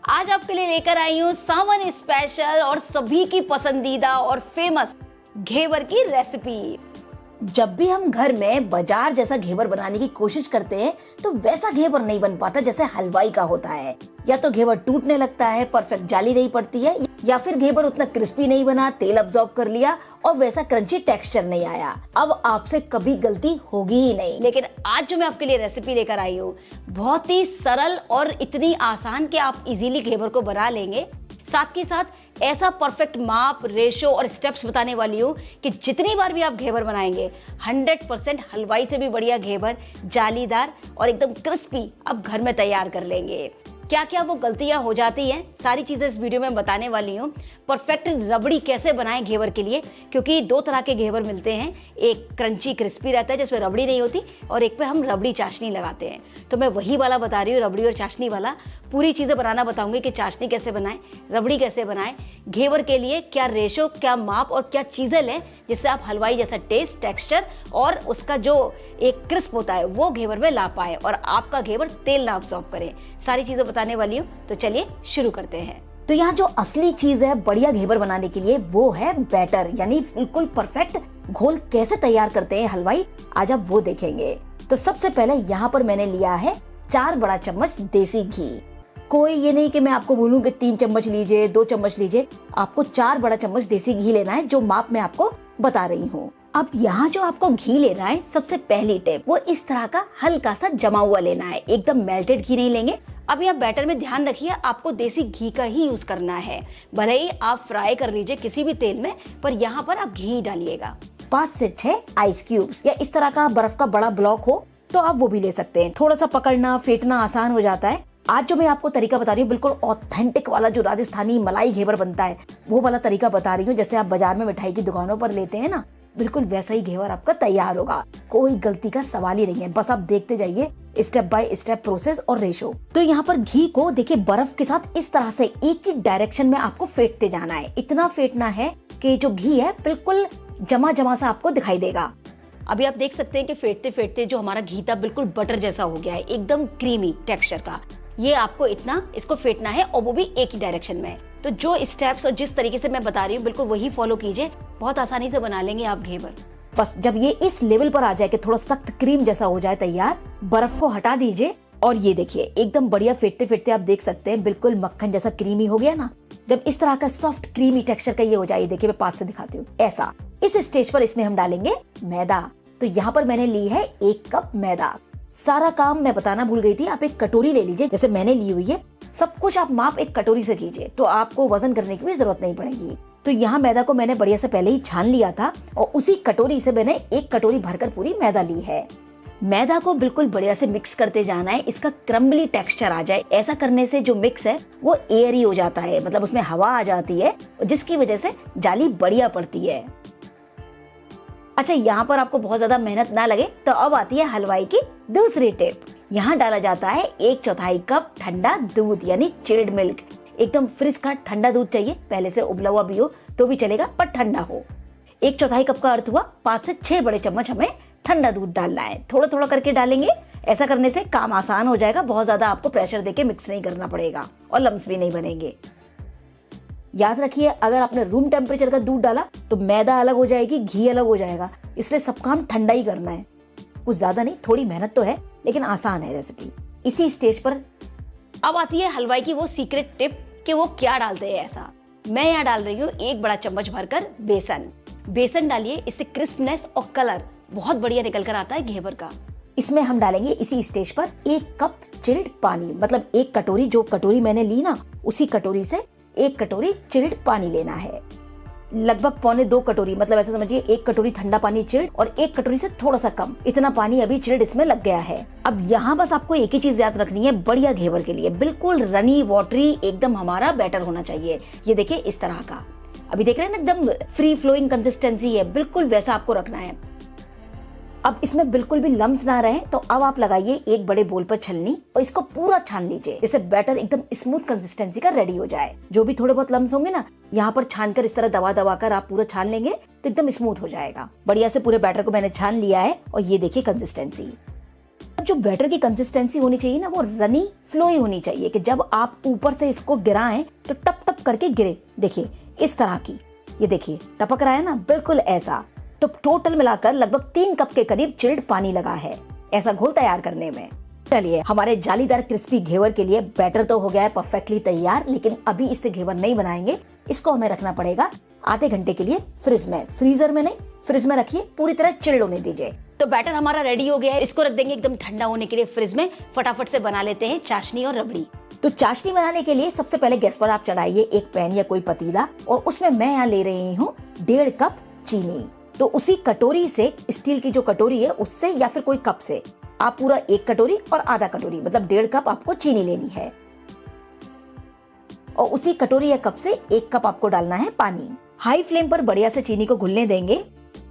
आज आपके लिए लेकर आई हूँ सावन स्पेशल और सभी की पसंदीदा और फेमस घेवर की रेसिपी। जब भी हम घर में बाजार जैसा घेवर बनाने की कोशिश करते हैं तो वैसा घेवर नहीं बन पाता जैसे हलवाई का होता है। या तो घेवर टूटने लगता है, परफेक्ट जाली नहीं पड़ती है, या फिर घेवर उतना क्रिस्पी नहीं बना, तेल अब्सॉर्ब कर लिया और वैसा क्रंची टेक्सचर नहीं आया। अब आपसे कभी गलती होगी ही नहीं। लेकिन आज जो मैं आपके लिए रेसिपी लेकर आई हूँ बहुत ही सरल और इतनी आसान कि आप इजीली घेवर को बना लेंगे। साथ के साथ ऐसा परफेक्ट माप, रेशो और स्टेप्स बताने वाली हूँ कि जितनी बार भी आप घेवर बनाएंगे 100% हलवाई से भी बढ़िया घेवर, जालीदार और एकदम क्रिस्पी आप घर में तैयार कर लेंगे। क्या क्या वो गलतियां हो जाती हैं, सारी चीजें इस वीडियो में बताने वाली हूँ। परफेक्ट रबड़ी कैसे बनाएं घेवर के लिए, क्योंकि दो तरह के घेवर मिलते हैं। एक क्रंची क्रिस्पी रहता है जिसमें रबड़ी नहीं होती, और एक पे हम रबड़ी चाशनी लगाते हैं। तो मैं वही वाला बता रही हूँ, रबड़ी और चाशनी वाला। पूरी चीजें बनाना बताऊंगी कि चाशनी कैसे बनाएं, रबड़ी कैसे बनाएं, घेवर के लिए क्या रेशो, क्या माप और क्या चीजें लें जिससे आप हलवाई जैसा टेस्ट, टेक्सचर और उसका जो एक क्रिस्प होता है वो घेवर में ला पाए और आपका घेवर तेल ना अब्सॉर्ब करे। सारी चीजें बताने वाली हूँ, तो चलिए शुरू करते हैं। तो यहाँ जो असली चीज है बढ़िया घेवर बनाने के लिए वो है बैटर, यानी बिल्कुल परफेक्ट घोल कैसे तैयार करते हैं हलवाई, आज आप वो देखेंगे। तो सबसे पहले यहाँ पर मैंने लिया है 4 बड़ा चम्मच देसी घी। कोई ये नहीं कि मैं आपको बोलूं कि 3 चम्मच लीजिए, 2 चम्मच लीजिए, आपको 4 बड़ा चम्मच देसी घी लेना है, जो माप मैं आपको बता रही हूँ। अब यहाँ जो आपको घी लेना है, सबसे पहली टिप वो इस तरह का हल्का सा जमा हुआ लेना है, एकदम मेल्टेड घी नहीं लेंगे। अब यहाँ बैटर में ध्यान रखिए, आपको देसी घी का ही यूज करना है। भले ही आप फ्राई कर लीजिए किसी भी तेल में, पर यहाँ पर आप घी डालिएगा। 5 से 6 आइस क्यूब्स या इस तरह का बर्फ का बड़ा ब्लॉक हो तो आप वो भी ले सकते हैं। थोड़ा सा पकड़ना फेंटना आसान हो जाता है। आज जो मैं आपको तरीका बता रही हूँ बिल्कुल ऑथेंटिक वाला, जो राजस्थानी मलाई घेवर बनता है वो वाला तरीका बता रही हूँ। जैसे आप बाजार में मिठाई की दुकानों पर लेते हैं ना, बिल्कुल वैसा ही घेवर आपका तैयार होगा। कोई गलती का सवाल ही नहीं है, बस आप देखते जाइए स्टेप बाय स्टेप प्रोसेस और रेशो। तो यहाँ पर घी को देखिए बर्फ के साथ इस तरह से एक ही डायरेक्शन में आपको फेंटते जाना है। इतना फेंटना है कि जो घी है बिल्कुल जमा जमा सा आपको दिखाई देगा। अभी आप देख सकते हैं कि फेंटते फेंटते जो हमारा घी था बिल्कुल बटर जैसा हो गया है, एकदम क्रीमी टेक्सचर का। ये आपको इतना इसको फेंटना है और वो भी एक ही डायरेक्शन में। तो जो स्टेप्स और जिस तरीके से मैं बता रही हूँ बिल्कुल वही फॉलो कीजिए, बहुत आसानी से बना लेंगे आप घेवर। बस जब ये इस लेवल पर आ जाए कि थोड़ा सख्त क्रीम जैसा हो जाए तैयार, बर्फ को हटा दीजिए और ये देखिए एकदम बढ़िया फेंटते फेंटते आप देख सकते हैं बिल्कुल मक्खन जैसा क्रीमी हो गया ना। जब इस तरह का सॉफ्ट क्रीमी टेक्सचर का ये हो जाए, देखिए मैं पास से दिखाती हूँ ऐसा। इस स्टेज पर इसमें हम डालेंगे मैदा। तो यहाँ पर मैंने ली है 1 कप मैदा। सारा काम मैं बताना भूल गई थी, आप एक कटोरी ले लीजिए जैसे मैंने ली हुई है। सब कुछ आप माप एक कटोरी से कीजिए तो आपको वजन करने की भी जरूरत नहीं पड़ेगी। तो यहाँ मैदा को मैंने बढ़िया से पहले ही छान लिया था और उसी कटोरी से मैंने 1 कटोरी भरकर पूरी मैदा ली है। मैदा को बिल्कुल बढ़िया से मिक्स करते जाना है, इसका क्रम्बली टेक्सचर आ जाए। ऐसा करने से जो मिक्स है वो एयरी हो जाता है, मतलब उसमें हवा आ जाती है जिसकी वजह से जाली बढ़िया पड़ती है। अच्छा, यहाँ पर आपको बहुत ज्यादा मेहनत ना लगे तो अब आती है हलवाई की दूसरी टिप। यहाँ डाला जाता है 1/4 कप ठंडा दूध, यानी चिल्ड मिल्क। एकदम फ्रिज का ठंडा दूध चाहिए, पहले से उबला हुआ भी हो तो भी चलेगा पर ठंडा हो। 1/4 कप का अर्थ हुआ 5 से 6 बड़े चम्मच हमें ठंडा दूध डालना है। थोड़ा थोड़ा करके डालेंगे, ऐसा करने से काम आसान हो जाएगा। बहुत ज्यादा आपको प्रेशर देके मिक्स नहीं करना पड़ेगा और लम्स भी नहीं बनेंगे। याद रखिए, अगर आपने रूम टेम्परेचर का दूध डाला तो मैदा अलग हो जाएगी, घी अलग हो जाएगा, इसलिए सब काम ठंडा ही करना है। कुछ ज्यादा नहीं, थोड़ी मेहनत तो है लेकिन आसान है रेसिपी। इसी स्टेज पर अब आती है हलवाई की वो सीक्रेट टिप कि वो क्या डालते हैं। ऐसा मैं यहाँ डाल रही हूँ 1 बड़ा चम्मच भरकर बेसन। बेसन डालिए, इससे क्रिस्पनेस और कलर बहुत बढ़िया निकल कर आता है घेवर का। इसमें हम डालेंगे इसी स्टेज पर 1 कप चिल्ड पानी, मतलब 1 कटोरी, जो कटोरी मैंने ली ना उसी कटोरी से 1 कटोरी चिल्ड पानी लेना है। लगभग 1.25 कटोरी, मतलब ऐसा समझिए 1 कटोरी ठंडा पानी चिल्ड और 1 कटोरी से थोड़ा सा कम, इतना पानी अभी चिल्ड इसमें लग गया है। अब यहाँ बस आपको एक ही चीज याद रखनी है, बढ़िया घेवर के लिए बिल्कुल रनी वाटरी एकदम हमारा बैटर होना चाहिए। ये देखिए इस तरह का, अभी देख रहे हैं ना, एकदम फ्री फ्लोइंग कंसिस्टेंसी है, बिल्कुल वैसा आपको रखना है। अब इसमें बिल्कुल भी लम्स ना रहे तो अब आप लगाइए एक बड़े बोल पर छलनी और इसको पूरा छान लीजिए, इससे बैटर एकदम स्मूथ कंसिस्टेंसी का रेडी हो जाए। जो भी थोड़े बहुत लम्स होंगे ना, यहाँ पर छानकर इस तरह दबा दबा कर आप पूरा छान लेंगे तो एकदम स्मूथ हो जाएगा। बढ़िया से पूरे बैटर को मैंने छान लिया है और ये देखिए कंसिस्टेंसी। जो बैटर की कंसिस्टेंसी होनी चाहिए ना, वो रनी फ्लोई होनी चाहिए कि जब आप ऊपर से इसको गिराएं तो टप टप करके गिरे। देखिए इस तरह की, ये देखिए टपक रहा है ना, बिल्कुल ऐसा। तो टोटल मिलाकर लगभग 3 कप के करीब चिल्ड पानी लगा है ऐसा घोल तैयार करने में। चलिए, हमारे जालीदार क्रिस्पी घेवर के लिए बैटर तो हो गया है परफेक्टली तैयार, लेकिन अभी इससे घेवर नहीं बनाएंगे। इसको हमें रखना पड़ेगा आधे घंटे के लिए फ्रिज में, फ्रीजर में नहीं, फ्रिज में रखिए, पूरी तरह चिल्ड होने दीजिए। तो बैटर हमारा रेडी हो गया है, इसको रख देंगे एकदम ठंडा होने के लिए फ्रिज में। फटाफट से बना लेते हैं चाशनी और रबड़ी। तो चाशनी बनाने के लिए सबसे पहले गैस पर आप चढ़ाइए एक पैन या कोई पतीला, और उसमें मैं यहाँ ले रही हूँ 1.5 कप चीनी। तो उसी कटोरी से, स्टील की जो कटोरी है उससे या फिर कोई कप से आप पूरा 1 कटोरी और आधा कटोरी मतलब 1.5 कप आपको चीनी लेनी है, और उसी कटोरी या कप से 1 कप आपको डालना है पानी। हाई फ्लेम पर बढ़िया से चीनी को घुलने देंगे।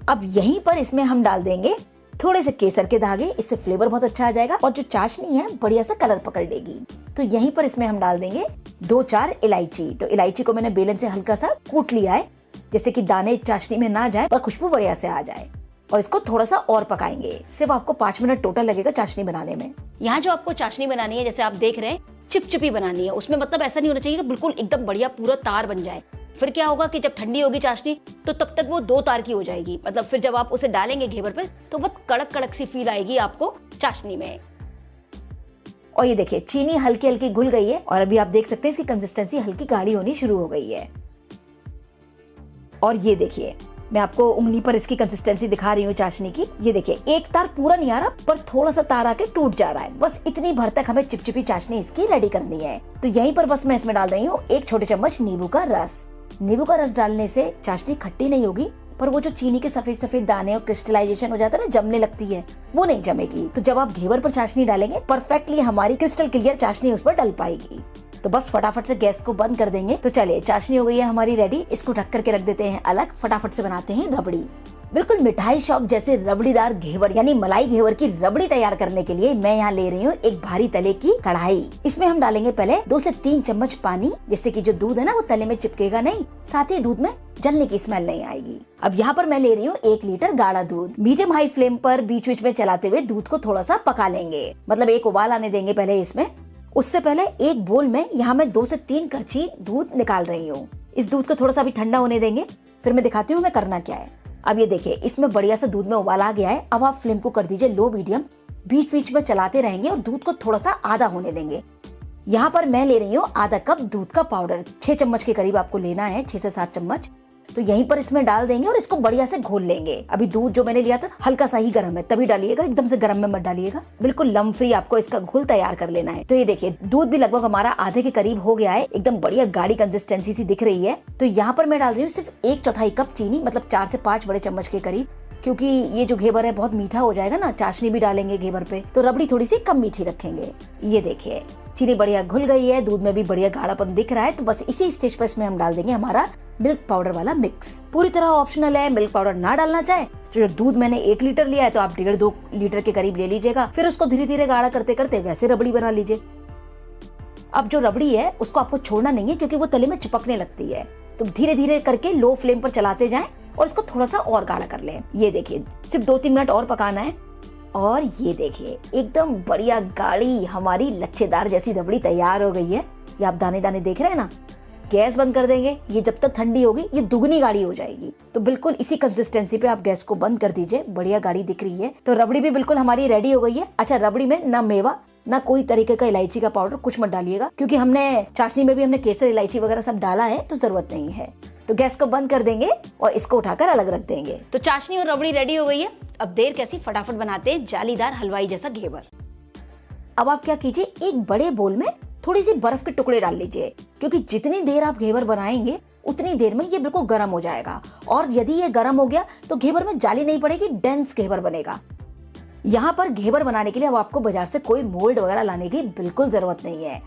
अब यहीं पर इसमें हम डाल देंगे थोड़े से केसर के धागे, इससे फ्लेवर बहुत अच्छा आ जाएगा और जो चाशनी है बढ़िया सा कलर पकड़ लेगी। तो यहीं पर इसमें हम डाल देंगे 2-4 इलायची। तो इलायची को मैंने बेलन से हल्का सा कूट लिया है, जैसे कि दाने चाशनी में ना जाए पर खुशबू बढ़िया से आ जाए। और इसको थोड़ा सा और पकाएंगे। सिर्फ आपको 5 मिनट टोटल लगेगा चाशनी बनाने में। यहाँ जो आपको चाशनी बनानी है, जैसे आप देख रहे हैं, चिपचिपी बनानी है। उसमें मतलब ऐसा नहीं होना चाहिए कि बिल्कुल एकदम बढ़िया पूरा तार बन जाए। फिर क्या होगा कि जब ठंडी होगी चाशनी तो तब तक वो 2 तार की हो जाएगी। मतलब फिर जब आप उसे डालेंगे घेवर पे तो बहुत कड़क कड़क सी फील आएगी आपको चाशनी में। और ये देखिए चीनी हल्की हल्की घुल गई है, और अभी आप देख सकते हैं इसकी कंसिस्टेंसी हल्की गाढ़ी होनी शुरू हो गई है। और ये देखिए, मैं आपको उंगली पर इसकी कंसिस्टेंसी दिखा रही हूँ चाशनी की। ये देखिए एक तार पूरा नहीं आ रहा, पर थोड़ा सा तार आके टूट जा रहा है। बस इतनी भर तक हमें चिपचिपी चाशनी इसकी रेडी करनी है। तो यहीं पर बस मैं इसमें डाल रही हूँ 1 छोटे चम्मच नींबू का रस। नींबू का रस डालने से चाशनी खट्टी नहीं होगी, पर वो जो चीनी के सफेद सफेद दाने और क्रिस्टलाइजेशन हो जाता है ना, जमने लगती है, वो नहीं जमेगी। तो जब आप घेवर पर चाशनी डालेंगे, परफेक्टली हमारी क्रिस्टल क्लियर चाशनी उस पर डल पाएगी। तो बस फटाफट से गैस को बंद कर देंगे। तो चलिए, चाशनी हो गई है हमारी रेडी। इसको ढक करके रख देते हैं अलग। फटाफट से बनाते हैं रबड़ी। बिल्कुल मिठाई शॉप जैसे रबड़ीदार घेवर यानी मलाई घेवर की रबड़ी तैयार करने के लिए मैं यहाँ ले रही हूँ एक भारी तले की कढ़ाई। इसमें हम डालेंगे पहले 2 से 3 चम्मच पानी, जिससे कि जो दूध है ना वो तले में चिपकेगा नहीं, साथ ही दूध में जलने की स्मेल नहीं आएगी। अब यहाँ पर मैं ले रही हूँ 1 लीटर गाढ़ा दूध। मीडियम हाई फ्लेम पर बीच बीच में चलाते हुए दूध को थोड़ा सा पका लेंगे, मतलब एक उबाल आने देंगे पहले इसमें। उससे पहले एक बोल में यहाँ मैं 2 से 3 करछी दूध निकाल रही हूँ। इस दूध को थोड़ा सा भी ठंडा होने देंगे, फिर मैं दिखाती हूँ मैं करना क्या है। अब ये देखिए, इसमें बढ़िया सा दूध में उबाल आ गया है। अब आप फ्लेम को कर दीजिए लो मीडियम, बीच बीच में चलाते रहेंगे और दूध को थोड़ा सा आधा होने देंगे। यहाँ पर मैं ले रही हूँ आधा कप दूध का पाउडर। 6 चम्मच के करीब आपको लेना है, 6 से 7 चम्मच। तो यहीं पर इसमें डाल देंगे और इसको बढ़िया से घोल लेंगे। अभी दूध जो मैंने लिया था हल्का सा ही गर्म है, तभी डालिएगा, एकदम से गर्म में मत डालिएगा। बिल्कुल लम फ्री आपको इसका घोल तैयार कर लेना है। तो ये देखिए, दूध भी लगभग हमारा आधे के करीब हो गया है, एकदम बढ़िया गाढ़ी कंसिस्टेंसी सी दिख रही है। तो यहाँ पर मैं डाल रही हूँ सिर्फ 1/4 कप चीनी, मतलब 4 से 5 बड़े चम्मच के करीब, क्योंकि ये जो घेवर है बहुत मीठा हो जाएगा ना, चाशनी भी डालेंगे घेवर पे, तो रबड़ी थोड़ी सी कम मीठी रखेंगे। ये देखिए चीनी बढ़िया घुल गई है, दूध में भी बढ़िया गाढ़ापन दिख रहा है। तो बस इसी स्टेज पर इसमें हम डाल देंगे हमारा मिल्क पाउडर वाला मिक्स। पूरी तरह ऑप्शनल है, मिल्क पाउडर ना डालना चाहे तो जो दूध मैंने 1 लीटर लिया है तो आप 1.5-2 लीटर के करीब ले लीजिएगा। फिर उसको धीरे धीरे गाढ़ा करते करते वैसे रबड़ी बना लीजिए। अब जो रबड़ी है उसको आपको छोड़ना नहीं है, क्योंकि वो तले में चिपकने लगती है। तो धीरे धीरे करके लो फ्लेम पर चलाते जाएं और इसको थोड़ा सा और गाढ़ा कर लें। ये देखिए सिर्फ 2-3 मिनट और पकाना है। और ये देखिए एकदम बढ़िया गाढ़ी हमारी लच्छेदार जैसी रबड़ी तैयार हो गई है। ये आप दाने दाने देख रहे हैं ना। गैस बंद कर देंगे। ये जब तक ठंडी होगी ये दुगनी गाढ़ी हो जाएगी। तो बिल्कुल इसी कंसिस्टेंसी पे आप गैस को बंद कर दीजिए। बढ़िया गाढ़ी दिख रही है। तो रबड़ी भी बिल्कुल हमारी रेडी हो गई है। अच्छा, रबड़ी में ना मेवा ना कोई तरीके का इलायची का पाउडर कुछ मत डालिएगा, क्योंकि हमने चाशनी में भी हमने केसर इलायची वगैरह सब डाला है, तो जरूरत नहीं है। तो गैस को बंद कर देंगे और इसको उठाकर अलग रख देंगे। तो चाशनी और रबड़ी रेडी हो गई है। अब देर कैसी, फटाफट बनाते हैं जालीदार हलवाई जैसा घेवर। अब आप क्या कीजिए, एक बड़े बोल में थोड़ी सी बर्फ के टुकड़े डाल लीजिए, क्योंकि जितनी देर आप घेवर बनाएंगे उतनी देर में ये बिल्कुल गर्म हो जाएगा। और यदि ये गर्म हो गया तो घेवर में जाली नहीं पड़ेगी, डेंस घेवर बनेगा। यहाँ पर घेवर बनाने के लिए अब आपको बाजार से कोई मोल्ड वगैरह लाने की बिल्कुल जरूरत नहीं है।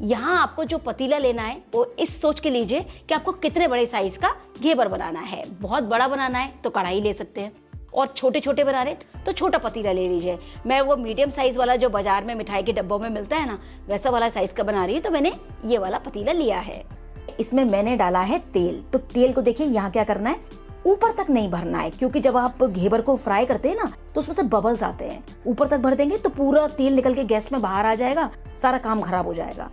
यहाँ आपको जो पतीला लेना है वो इस सोच के लीजिए कि आपको कितने बड़े साइज का घेवर बनाना है। बहुत बड़ा बनाना है तो कढ़ाई ले सकते हैं, और छोटे छोटे बना रहे तो छोटा पतीला ले लीजिए। मैं वो मीडियम साइज वाला जो बाजार में मिठाई के डब्बों में मिलता है ना, वैसा वाला साइज का बना रही हूँ, तो मैंने ये वाला पतीला लिया है। इसमें मैंने डाला है तेल। तो तेल को देखिए यहाँ क्या करना है, ऊपर तक नहीं भरना है, क्योंकि जब आप घेवर को फ्राई करते हैं ना तो उसमें से बबल्स आते हैं। ऊपर तक भर देंगे तो पूरा तेल निकल के गैस में बाहर आ जाएगा, सारा काम खराब हो जाएगा।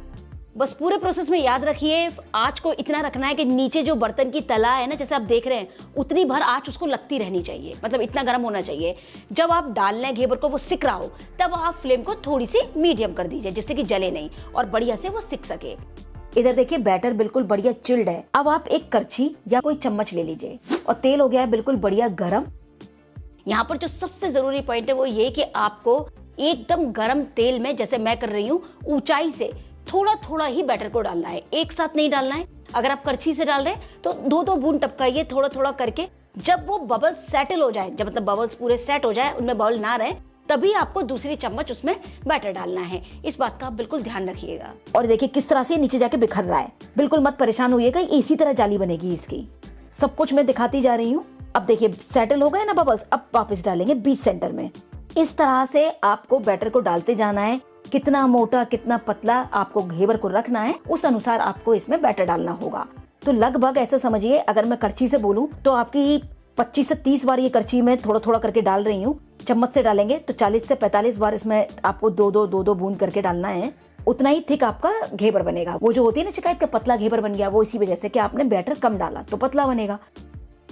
बस पूरे प्रोसेस में याद रखिए, आंच को इतना रखना है कि नीचे जो बर्तन की तला है ना, जैसे आप देख रहे हैं, उतनी भर आंच उसको लगती रहनी चाहिए, मतलब इतना गर्म होना चाहिए। जब आप डाल लें घेवर को, वो सिक रहा हो, तब आप फ्लेम को थोड़ी सी मीडियम कर दीजिए, जिससे कि जले नहीं और बढ़िया से वो सिक सके। इधर देखिए बैटर बिल्कुल बढ़िया चिल्ड है। अब आप एक करछी या कोई चम्मच ले लीजिए और तेल हो गया है बिल्कुल बढ़िया गरम। यहाँ पर जो सबसे जरूरी पॉइंट है वो ये कि आपको एकदम गरम तेल में, जैसे मैं कर रही हूँ, ऊंचाई से थोड़ा थोड़ा ही बैटर को डालना है, एक साथ नहीं डालना है। अगर आप करछी से डाल रहे हैं तो दो दो बूंद टपकाइए थोड़ा थोड़ा करके। जब वो बबल्स सेटल हो जाए, जब मतलब बबल्स पूरे सेट हो जाए, उनमें बबल ना रहे, तभी आपको दूसरी चम्मच उसमें बैटर डालना है। इस बात का आप बिल्कुल ध्यान रखिएगा। और देखिए किस तरह से नीचे जाके बिखर रहा है, बिल्कुल मत परेशान होइएगा, इसी तरह जाली बनेगी इसकी। सब कुछ मैं दिखाती जा रही हूँ। अब देखिए सेटल हो गए ना बबल्स, अब वापस डालेंगे बीच सेंटर में। इस तरह से आपको बैटर को डालते जाना है। कितना मोटा कितना पतला आपको घेवर को रखना है, उस अनुसार आपको इसमें बैटर डालना होगा। तो लगभग ऐसे समझिए, अगर मैं करछी से बोलूं तो आपकी 25 से 30 बार ये करछी में थोड़ा थोड़ा करके डाल रही हूँ। चम्मच से डालेंगे तो 40 से 45 बार इसमें आपको दो दो बूंद करके डालना है। उतना ही थिक आपका घेवर बनेगा। वो जो होती है ना शिकायत का पतला घेवर बन गया, वो इसी वजह से कि आपने बैटर कम डाला तो पतला बनेगा।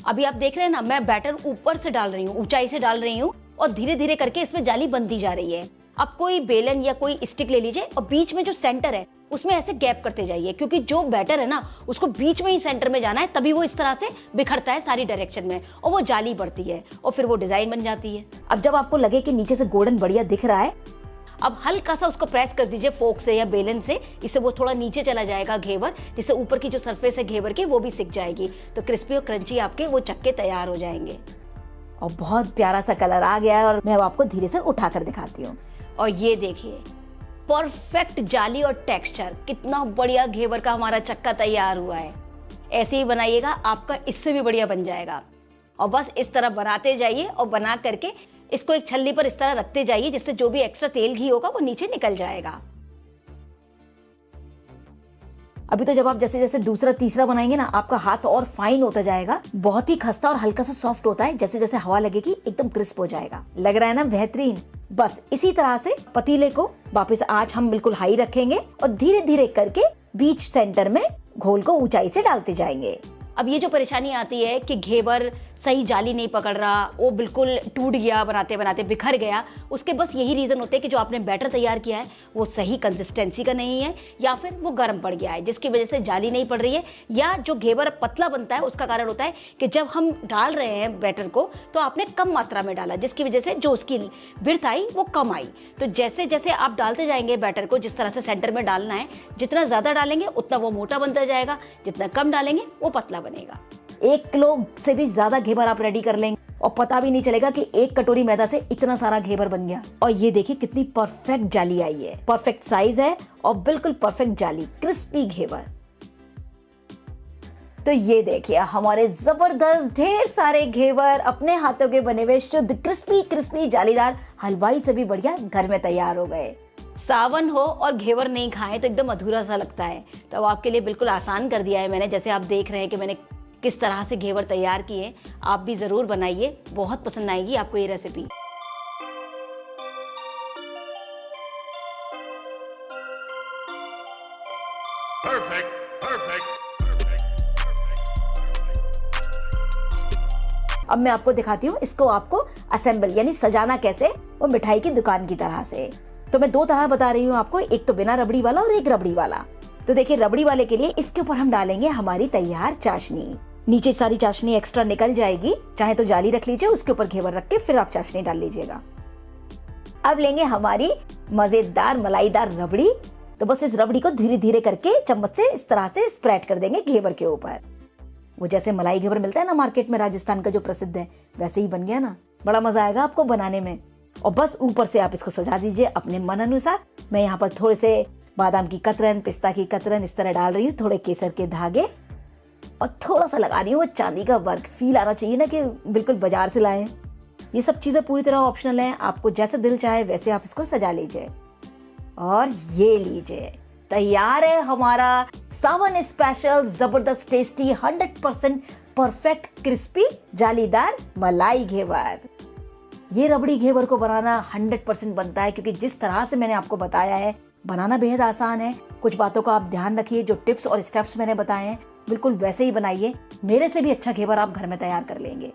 अभी आप देख रहे हैं ना, मैं बैटर ऊपर से डाल रही हूँ, ऊंचाई से डाल रही हूँ और धीरे धीरे करके इसमें जाली बनती जा रही है। अब कोई बेलन या कोई स्टिक ले लीजिए और बीच में जो सेंटर है उसमें ऐसे गैप करते जाइए, क्योंकि जो बैटर है ना उसको बीच में ही सेंटर में जाना है, तभी वो इस तरह से बिखरता है सारी डायरेक्शन में और वो जाली बढ़ती है और फिर वो डिजाइन बन जाती है। अब जब आपको लगे कि नीचे से गोल्डन बढ़िया दिख रहा है, अब हल्का सा उसको प्रेस कर दीजिए फोक से या बेलन से, इससे वो थोड़ा नीचे चला जाएगा घेवर, जिससे ऊपर की जो सरफेस है घेवर की वो भी सिक जाएगी। तो क्रिस्पी और क्रंची आपके वो चक्के तैयार हो जाएंगे। और बहुत प्यारा सा कलर आ गया है और मैं आपको धीरे से उठा कर दिखाती हूँ। और ये देखिए परफेक्ट जाली और टेक्सचर, कितना बढ़िया घेवर का हमारा चक्का तैयार हुआ है। ऐसे ही बनाइएगा, आपका इससे भी बढ़िया बन जाएगा। और बस इस तरह बनाते जाइए और बना करके इसको एक छल्ली पर इस तरह रखते जाइए, जिससे जो भी एक्स्ट्रा तेल घी होगा वो नीचे निकल जाएगा। अभी तो जब आप जैसे जैसे दूसरा तीसरा बनाएंगे ना, आपका हाथ और फाइन होता जाएगा, बहुत ही खस्ता और हल्का सा सॉफ्ट होता है। जैसे जैसे हवा लगेगी एकदम क्रिस्प हो जाएगा। लग रहा है ना बेहतरीन। बस इसी तरह से पतीले को वापस आंच हम बिल्कुल हाई रखेंगे और धीरे धीरे करके बीच सेंटर में घोल को ऊंचाई से डालते जाएंगे। अब ये जो परेशानी आती है कि घेवर सही जाली नहीं पकड़ रहा, वो बिल्कुल टूट गया, बनाते बनाते बिखर गया, उसके बस यही रीज़न होते हैं कि जो आपने बैटर तैयार किया है वो सही कंसिस्टेंसी का नहीं है, या फिर वो गर्म पड़ गया है, जिसकी वजह से जाली नहीं पड़ रही है। या जो घेवर पतला बनता है उसका कारण होता है कि जब हम डाल रहे हैं बैटर को तो आपने कम मात्रा में डाला, जिसकी वजह से जो उसकी बिर्थ आई वो कम आई। तो जैसे जैसे आप डालते जाएंगे बैटर को, जिस तरह से सेंटर में डालना है, जितना ज़्यादा डालेंगे उतना वो मोटा बनता जाएगा, जितना कम डालेंगे वो पतला बनेगा। 1 किलो से भी ज्यादा घेवर आप रेडी कर लेंगे और पता भी नहीं चलेगा कि 1 कटोरी मैदा से इतना सारा घेवर बन गया। और ये देखिए कितनी परफेक्ट जाली आई है, परफेक्ट साइज है और बिल्कुल परफेक्ट जाली, क्रिस्पी घेवर। तो ये देखिए हमारे जबरदस्त ढेर सारे घेवर अपने हाथों के बने हुए शुद्ध क्रिस्पी क्रिस्पी जालीदार हलवाई से भी बढ़िया घर में तैयार हो गए। सावन हो और घेवर नहीं खाएं तो एकदम अधूरा सा लगता है। तो अब आपके लिए बिल्कुल आसान कर दिया है मैंने। जैसे आप देख रहे हैं कि मैंने किस तरह से घेवर तैयार किए, आप भी जरूर बनाइए, बहुत पसंद आएगी आपको ये रेसिपी। अब मैं आपको दिखाती हूँ इसको आपको असेंबल यानी सजाना कैसे, वो मिठाई की दुकान की तरह से। तो मैं 2 तरह बता रही हूँ आपको, एक तो बिना रबड़ी वाला और एक रबड़ी वाला। तो देखिए रबड़ी वाले के लिए इसके ऊपर हम डालेंगे हमारी तैयार चाशनी। नीचे सारी चाशनी एक्स्ट्रा निकल जाएगी, चाहे तो जाली रख लीजिए, उसके ऊपर घेवर रख के फिर आप चाशनी डाल लीजिएगा। अब लेंगे हमारी मजेदार मलाईदार रबड़ी। तो बस इस रबड़ी को धीरे धीरे करके चम्मच से इस तरह से स्प्रेड कर देंगे घेवर के ऊपर। वो जैसे मलाई घेवर मिलता है ना मार्केट में, राजस्थान का जो प्रसिद्ध है, वैसे ही बन गया ना। बड़ा मजा आएगा आपको बनाने में। और बस ऊपर से आप इसको सजा दीजिए अपने मन अनुसार। मैं यहाँ पर थोड़े से बादाम की कतरन, पिस्ता की कतरन इस तरह डाल रही हूँ, थोड़े केसर के धागे और थोड़ा सा लगा रही हूँ वो चांदी का वर्क। फील आना चाहिए ना कि बिल्कुल बाजार से लाए। ये सब चीजें पूरी तरह ऑप्शनल हैं, आपको जैसे दिल चाहे वैसे आप इसको सजा लीजिए। और ये लीजिए तैयार है हमारा सावन स्पेशल जबरदस्त टेस्टी 100% परफेक्ट क्रिस्पी जालीदार मलाई घेवर। ये रबड़ी घेवर को बनाना 100% बनता है, क्योंकि जिस तरह से मैंने आपको बताया है बनाना बेहद आसान है। कुछ बातों का आप ध्यान रखिए, जो टिप्स और स्टेप्स मैंने बताए हैं बिल्कुल वैसे ही बनाइए। मेरे से भी अच्छा घेवर आप घर में तैयार कर लेंगे।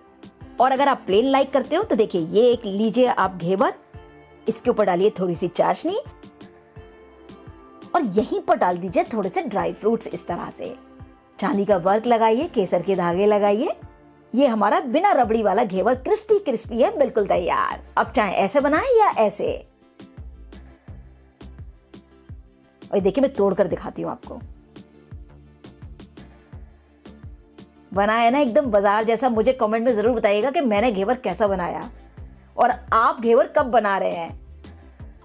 और अगर आप प्लेन लाइक करते हो तो देखिए ये एक लीजिए आप घेवर, इसके ऊपर डालिए थोड़ी सी चाशनी और यहीं पर डाल दीजिए थोड़े से ड्राई फ्रूट्स। इस तरह से चांदी का वर्क लगाइए, केसर के धागे लगाइए। ये हमारा बिना रबड़ी वाला घेवर क्रिस्पी क्रिस्पी है, बिल्कुल तैयार। अब चाहे ऐसे बनाएं या ऐसे। और देखिए मैं तोड़ कर दिखाती हूँ आपको। बनाया ना एकदम बाजार जैसा। मुझे कमेंट में जरूर बताइएगा कि मैंने घेवर कैसा बनाया और आप घेवर कब बना रहे हैं।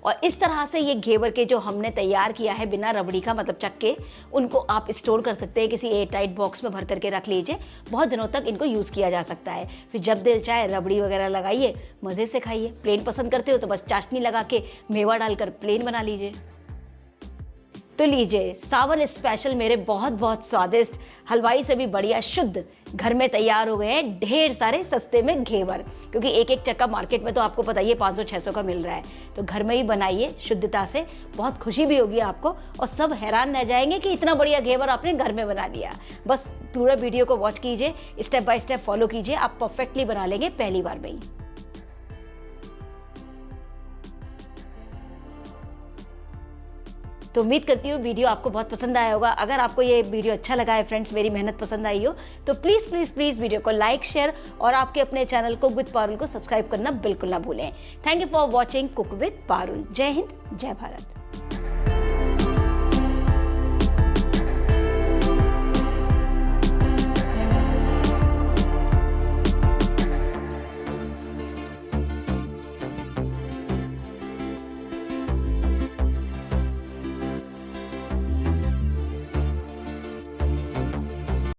और इस तरह से ये घेवर के जो हमने तैयार किया है बिना रबड़ी का, मतलब चक्के, उनको आप स्टोर कर सकते हैं। किसी एयर टाइट बॉक्स में भर करके रख लीजिए, बहुत दिनों तक इनको यूज़ किया जा सकता है। फिर जब दिल चाहे रबड़ी वगैरह लगाइए, मज़े से खाइए। प्लेन पसंद करते हो तो बस चाशनी लगा के मेवा डालकर प्लेन बना लीजिए। तो लीजिए सावन स्पेशल मेरे बहुत बहुत स्वादिष्ट, हलवाई से भी बढ़िया शुद्ध घर में तैयार हो गए हैं ढेर सारे सस्ते में घेवर। क्योंकि एक एक चक्का मार्केट में तो आपको पता ही है 500-600 का मिल रहा है। तो घर में ही बनाइए शुद्धता से, बहुत खुशी भी होगी आपको और सब हैरान रह जाएंगे कि इतना बढ़िया घेवर आपने घर में बना लिया। बस पूरा वीडियो को वॉच कीजिए, स्टेप बाय स्टेप फॉलो कीजिए, आप परफेक्टली बना लेंगे पहली बार में ही। तो उम्मीद करती हूँ वीडियो आपको बहुत पसंद आया होगा। अगर आपको ये वीडियो अच्छा लगा है फ्रेंड्स, मेरी मेहनत पसंद आई हो, तो प्लीज़ प्लीज़ प्लीज़ वीडियो को लाइक, शेयर और आपके अपने चैनल कुक विद पारुल को सब्सक्राइब करना बिल्कुल ना भूलें। Thank you for watching cook with Parul. जय हिंद, जय भारत।